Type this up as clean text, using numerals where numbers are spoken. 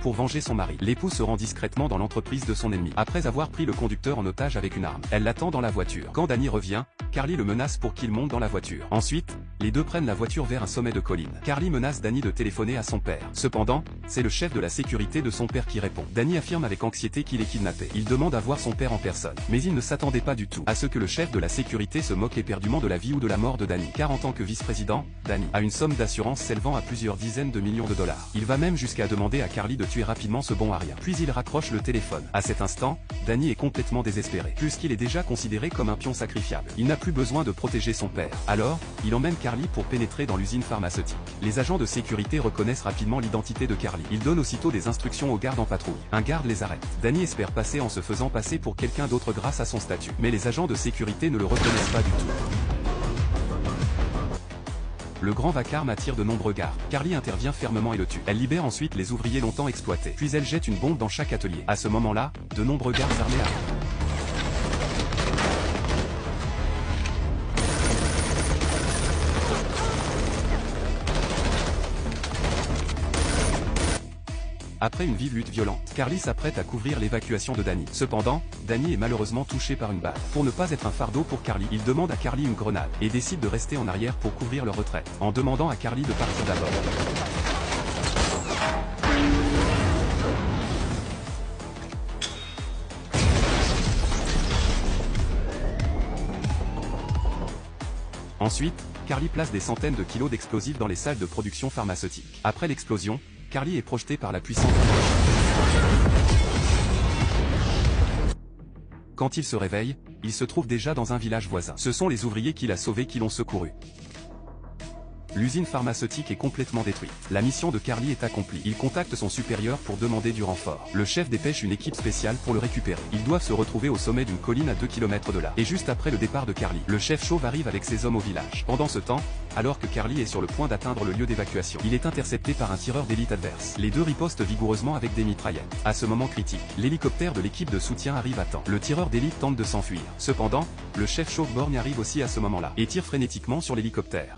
pour venger son mari. L'épouse se rend discrètement dans l'entreprise de son ennemi. Après avoir pris le conducteur en otage avec une arme, elle l'attend dans la voiture. Quand Danny revient, Carly le menace pour qu'il monte dans la voiture. Ensuite, les deux prennent la voiture vers un sommet de colline. Carly menace Danny de téléphoner à son père. Cependant, c'est le chef de la sécurité de son père qui répond. Danny affirme avec anxiété qu'il est kidnappé. Il demande à voir son père en personne. Mais il ne s'attendait pas du tout à ce que le chef de la sécurité se moque éperdument de la vie ou de la mort de Danny. Car en tant que vice-président, Danny a une somme d'assurance s'élevant à plusieurs dizaines de millions de dollars. Il va même jusqu'à demander à Carly de tuer rapidement ce bon à rien. Puis il raccroche le téléphone. À cet instant, Danny est complètement désespéré, puisqu'il est déjà considéré comme un pion sacrifiable. Il n'a plus besoin de protéger son père. Alors, il emmène Carly pour pénétrer dans l'usine pharmaceutique. Les agents de sécurité reconnaissent rapidement l'identité de Carly. Ils donnent aussitôt des instructions aux gardes en patrouille. Un garde les arrête. Danny espère passer en se faisant passer pour quelqu'un d'autre grâce à son statut. Mais les agents de sécurité ne le reconnaissent pas du tout. Le grand vacarme attire de nombreux gardes. Carly intervient fermement et le tue. Elle libère ensuite les ouvriers longtemps exploités. Puis elle jette une bombe dans chaque atelier. À ce moment-là, de nombreux gardes armés arrivent. Après une vive lutte violente, Carly s'apprête à couvrir l'évacuation de Danny. Cependant, Danny est malheureusement touché par une balle. Pour ne pas être un fardeau pour Carly, il demande à Carly une grenade et décide de rester en arrière pour couvrir leur retraite, en demandant à Carly de partir d'abord. Ensuite, Carly place des centaines de kilos d'explosifs dans les salles de production pharmaceutique. Après l'explosion, Carly est projetée par la puissance. Quand il se réveille, il se trouve déjà dans un village voisin. Ce sont les ouvriers qu'il a sauvés qui l'ont secouru. L'usine pharmaceutique est complètement détruite. La mission de Carly est accomplie. Il contacte son supérieur pour demander du renfort. Le chef dépêche une équipe spéciale pour le récupérer. Ils doivent se retrouver au sommet d'une colline à 2 km de là. Et juste après le départ de Carly, le chef chauve arrive avec ses hommes au village. Pendant ce temps, alors que Carly est sur le point d'atteindre le lieu d'évacuation, il est intercepté par un tireur d'élite adverse. Les deux ripostent vigoureusement avec des mitraillettes. À ce moment critique, l'hélicoptère de l'équipe de soutien arrive à temps. Le tireur d'élite tente de s'enfuir. Cependant, le chef chauve borgne arrive aussi à ce moment-là et tire frénétiquement sur l'hélicoptère.